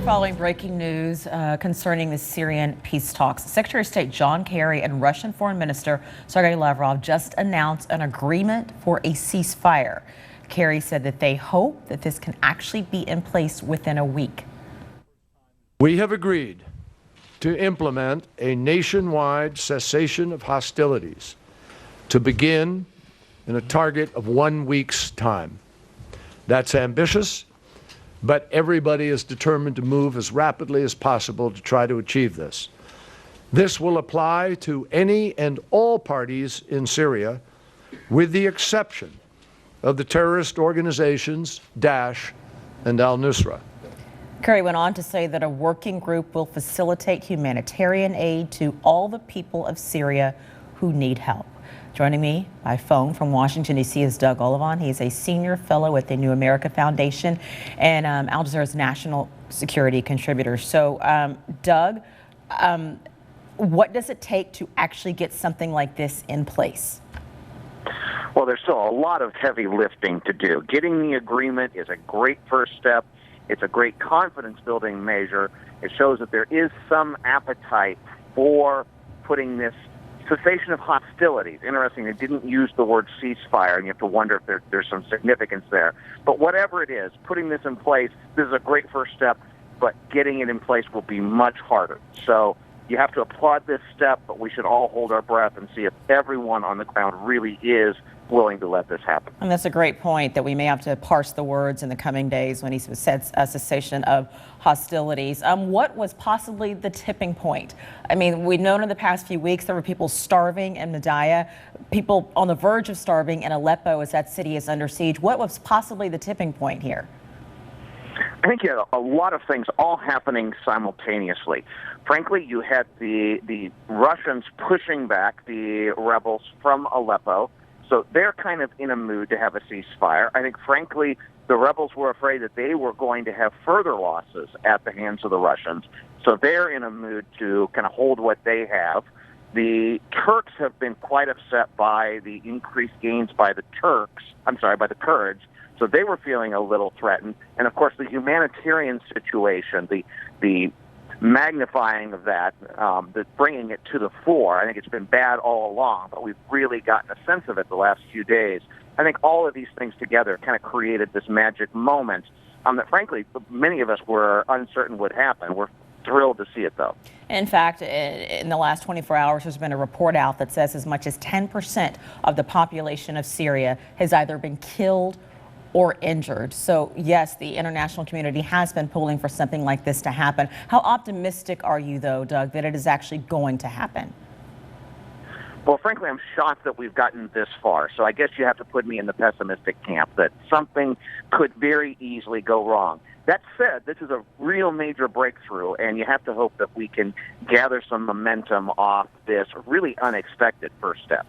following breaking news concerning the Syrian peace talks. Secretary of State John Kerry and Russian Foreign Minister Sergei Lavrov just announced an agreement for a ceasefire. Kerry said that they hope that this can actually be in place within a week. We have agreed to implement a nationwide cessation of hostilities to begin in a target of 1 week's time. That's ambitious, but everybody is determined to move as rapidly as possible to try to achieve this. This will apply to any and all parties in Syria, with the exception of the terrorist organizations Daesh and al-Nusra. Kerry went on to say that a working group will facilitate humanitarian aid to all the people of Syria who need help. Joining me by phone from Washington, D.C. is Doug Olivan. He's a senior fellow at the New America Foundation and Al Jazeera's national security contributor. So, Doug, what does it take to actually get something like this in place? Well, there's still a lot of heavy lifting to do. Getting the agreement is a great first step. It's a great confidence-building measure. It shows that there is some appetite for putting this cessation of hostilities. Interesting, they didn't use the word ceasefire, and you have to wonder if there's some significance there. But whatever it is, putting this in place, this is a great first step, but getting it in place will be much harder. So you have to applaud this step, but we should all hold our breath and see if everyone on the ground really is willing to let this happen. And that's a great point, that we may have to parse the words in the coming days when he said a cessation of hostilities. What was possibly the tipping point? I mean, we've known in the past few weeks there were people starving in Madaya, people on the verge of starving in Aleppo as that city is under siege. What was possibly the tipping point here? I think you had a lot of things all happening simultaneously. Frankly, you had the Russians pushing back the rebels from Aleppo. So they're kind of in a mood to have a ceasefire. I think, frankly, the rebels were afraid that they were going to have further losses at the hands of the Russians. So they're in a mood to kind of hold what they have. The Turks have been quite upset by the increased gains by the Kurds. So they were feeling a little threatened. And, of course, the humanitarian situation, the magnifying of that, bringing it to the fore. I think it's been bad all along, but we've really gotten a sense of it the last few days. I think all of these things together kind of created this magic moment that, frankly, many of us were uncertain would happen. We're thrilled to see it, though. In fact, in the last 24 hours, there's been a report out that says as much as 10% of the population of Syria has either been killed or injured. So yes, the international community has been pulling for something like this to happen. How optimistic are you, though, Doug, that it is actually going to happen? Well, frankly, I'm shocked that we've gotten this far. So I guess you have to put me in the pessimistic camp that something could very easily go wrong. That said, this is a real major breakthrough, and you have to hope that we can gather some momentum off this really unexpected first step.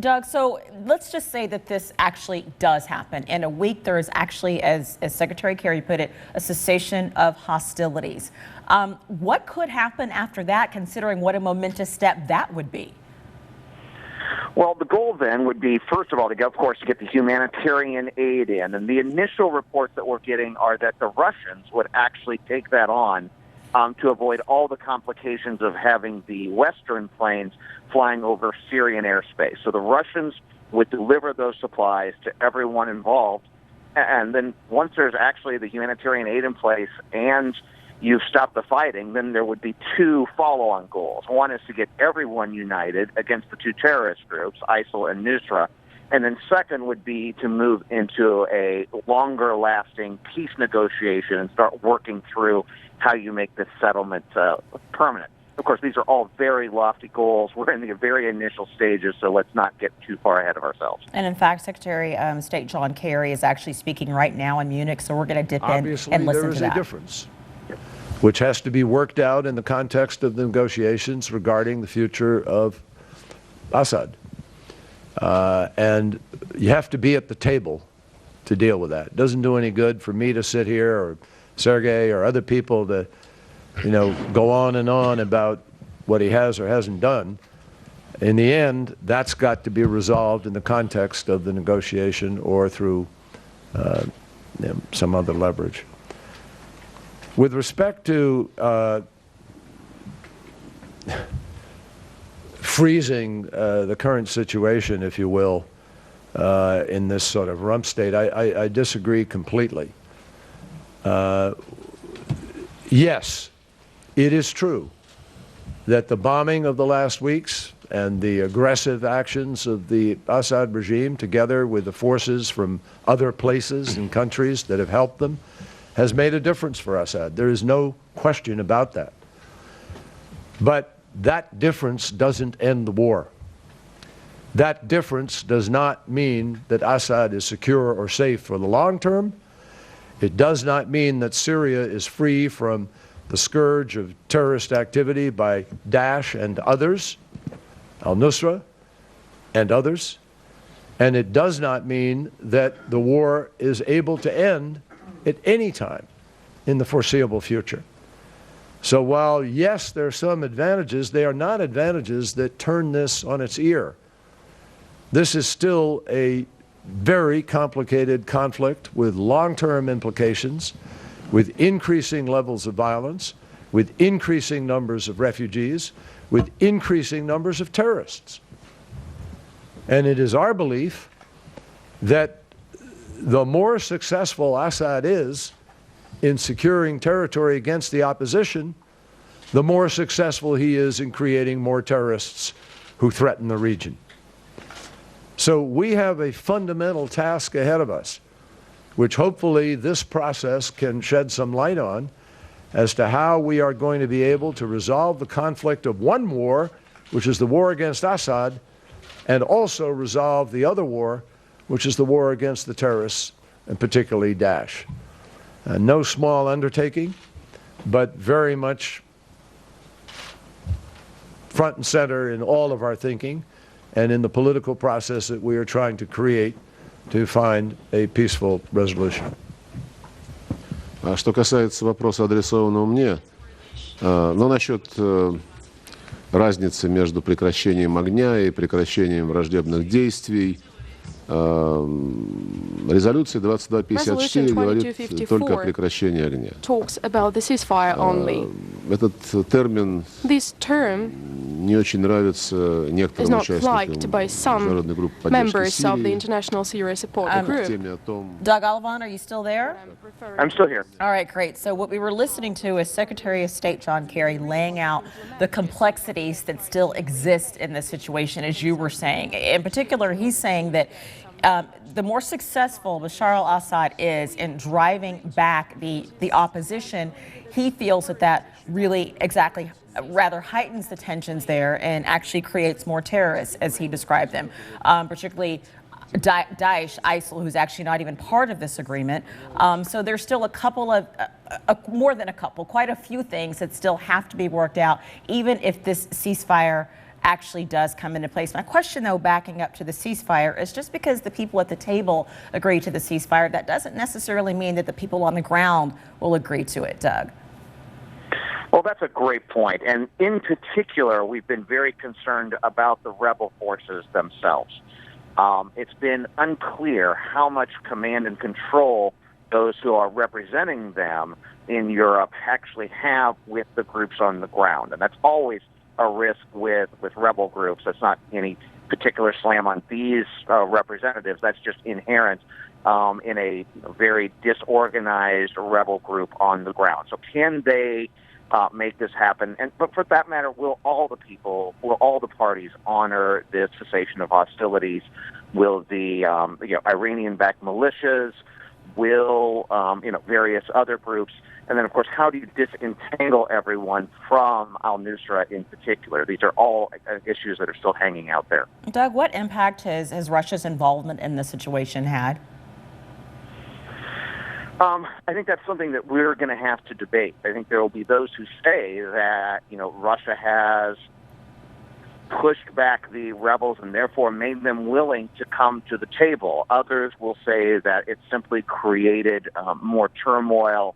Doug, so let's just say that this actually does happen. In a week, there is actually, as Secretary Kerry put it, a cessation of hostilities. What could happen after that, considering what a momentous step that would be? Well, the goal then would be, first of all, of course, to get the humanitarian aid in. And the initial reports that we're getting are that the Russians would actually take that on to avoid all the complications of having the Western planes flying over Syrian airspace. So the Russians would deliver those supplies to everyone involved. And then once there's actually the humanitarian aid in place and you stop the fighting, then there would be two follow-on goals. One is to get everyone united against the two terrorist groups, ISIL and Nusra. And then second would be to move into a longer-lasting peace negotiation and start working through how you make this settlement permanent. Of course, these are all very lofty goals. We're in the very initial stages, so let's not get too far ahead of ourselves. And in fact, Secretary of State John Kerry is actually speaking right now in Munich, so we're going to dip in and listen to that. Obviously, there is a difference, which has to be worked out in the context of the negotiations regarding the future of Assad. And you have to be at the table to deal with that. It doesn't do any good for me to sit here, or Sergei or other people to, go on and on about what he has or hasn't done. In the end, that's got to be resolved in the context of the negotiation or through some other leverage. With respect to freezing the current situation, if you will, in this sort of rump state, I disagree completely. Yes, it is true that the bombing of the last weeks and the aggressive actions of the Assad regime, together with the forces from other places and countries that have helped them, has made a difference for Assad. There is no question about that. But that difference doesn't end the war. That difference does not mean that Assad is secure or safe for the long term. It does not mean that Syria is free from the scourge of terrorist activity by Daesh and others, al-Nusra and others. And it does not mean that the war is able to end at any time in the foreseeable future. So while, yes, there are some advantages, they are not advantages that turn this on its ear. This is still a very complicated conflict with long-term implications, with increasing levels of violence, with increasing numbers of refugees, with increasing numbers of terrorists. And it is our belief that the more successful Assad is in securing territory against the opposition, the more successful he is in creating more terrorists who threaten the region. So we have a fundamental task ahead of us, which hopefully this process can shed some light on, as to how we are going to be able to resolve the conflict of one war, which is the war against Assad, and also resolve the other war, which is the war against the terrorists, and particularly Daesh. No small undertaking, but very much front and center in all of our thinking and in the political process that we are trying to create to find a peaceful resolution. А что касается вопроса, адресованного мне, но насчет разницы между прекращением огня и прекращением враждебных действий, резолюция 2254 говорит только о прекращении огня. Этот термин не очень нравится некоторым участникам международной группы поддержки Сирии. Doug Olivan, are you still there? I'm still here. All right, great. So what we were listening to is Secretary of State John Kerry laying out the complexities that still exist in this situation, as you were saying. In particular, he's saying that the more successful Bashar al-Assad is in driving back the opposition, he feels that really rather heightens the tensions there and actually creates more terrorists, as he described them, particularly Daesh, ISIL, who's actually not even part of this agreement. So there's still a couple of, more than a couple, quite a few things that still have to be worked out, even if this ceasefire actually does come into place. My question, though, backing up to the ceasefire, is just because the people at the table agree to the ceasefire, that doesn't necessarily mean that the people on the ground will agree to it, Doug. Well, that's a great point. And in particular, we've been very concerned about the rebel forces themselves. It's been unclear how much command and control those who are representing them in Europe actually have with the groups on the ground. And that's always a risk with rebel groups. That's not any particular slam on these representatives. That's just inherent in a very disorganized rebel group on the ground. So can they make this happen? But for that matter, will all the parties honor the cessation of hostilities? Will the Iranian-backed militias? Will various other groups? And then, of course, how do you disentangle everyone from al-Nusra in particular? These are all issues that are still hanging out there. Doug, what impact has Russia's involvement in the situation had? I think that's something that we're going to have to debate. I think there will be those who say that, Russia has pushed back the rebels and therefore made them willing to come to the table. Others will say that it simply created more turmoil,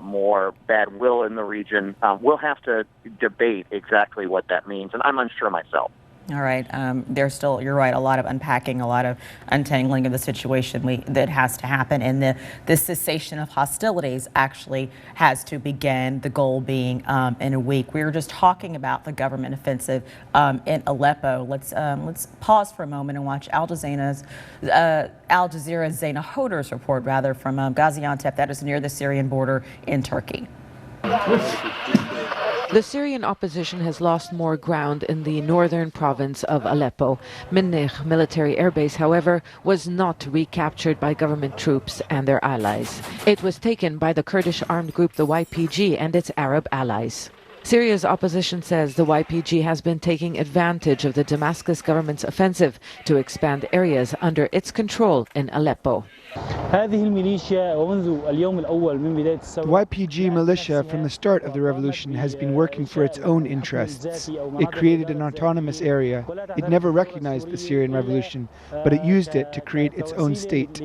more bad will in the region. We'll have to debate exactly what that means, and I'm unsure myself. All right. There's still, you're right, a lot of unpacking, a lot of untangling of the situation that has to happen. And the cessation of hostilities actually has to begin, the goal being in a week. We were just talking about the government offensive in Aleppo. Let's pause for a moment and watch Al Jazeera's Zaina Hoder's report, rather, from Gaziantep, that is near the Syrian border in Turkey. The Syrian opposition has lost more ground in the northern province of Aleppo. Minnih military airbase, however, was not recaptured by government troops and their allies. It was taken by the Kurdish armed group the YPG and its Arab allies. Syria's opposition says the YPG has been taking advantage of the Damascus government's offensive to expand areas under its control in Aleppo. The YPG militia from the start of the revolution has been working for its own interests. It created an autonomous area. It never recognized the Syrian revolution, but it used it to create its own state.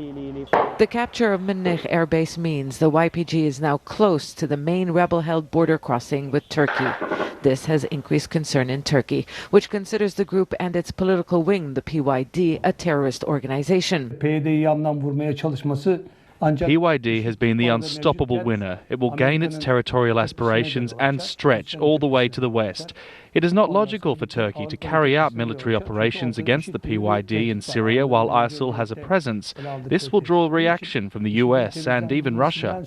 The capture of Minnih Air Base means the YPG is now close to the main rebel-held border crossing with Turkey. This has increased concern in Turkey, which considers the group and its political wing, the PYD, a terrorist organization. PYD has been the unstoppable winner. It will gain its territorial aspirations and stretch all the way to the west. It is not logical for Turkey to carry out military operations against the PYD in Syria while ISIL has a presence. This will draw reaction from the US and even Russia.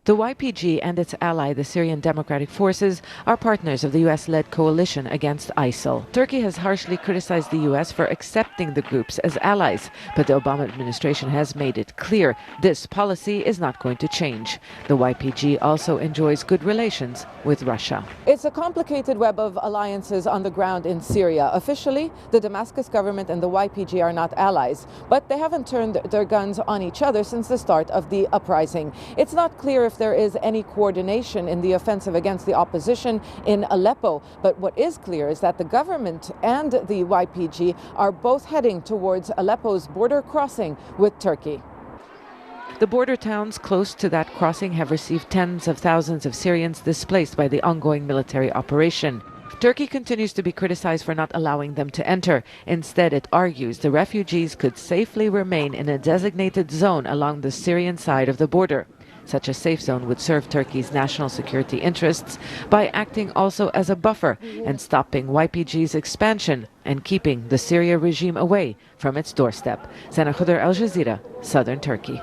The YPG and its ally, the Syrian Democratic Forces, are partners of the US-led coalition against ISIL. Turkey has harshly criticized the US for accepting the groups as allies, but the Obama administration has made it clear this policy is not going to change. The YPG also enjoys good relations with Russia. It's a complicated web of alliances on the ground in Syria. Officially, the Damascus government and the YPG are not allies, but they haven't turned their guns on each other since the start of the uprising. It's not clear if there is any coordination in the offensive against the opposition in Aleppo. But what is clear is that the government and the YPG are both heading towards Aleppo's border crossing with Turkey. The border towns close to that crossing have received tens of thousands of Syrians displaced by the ongoing military operation. Turkey continues to be criticized for not allowing them to enter. Instead, it argues the refugees could safely remain in a designated zone along the Syrian side of the border. Such a safe zone would serve Turkey's national security interests by acting also as a buffer and stopping YPG's expansion and keeping the Syria regime away from its doorstep. Sana Khuder, Al Jazeera, Southern Turkey.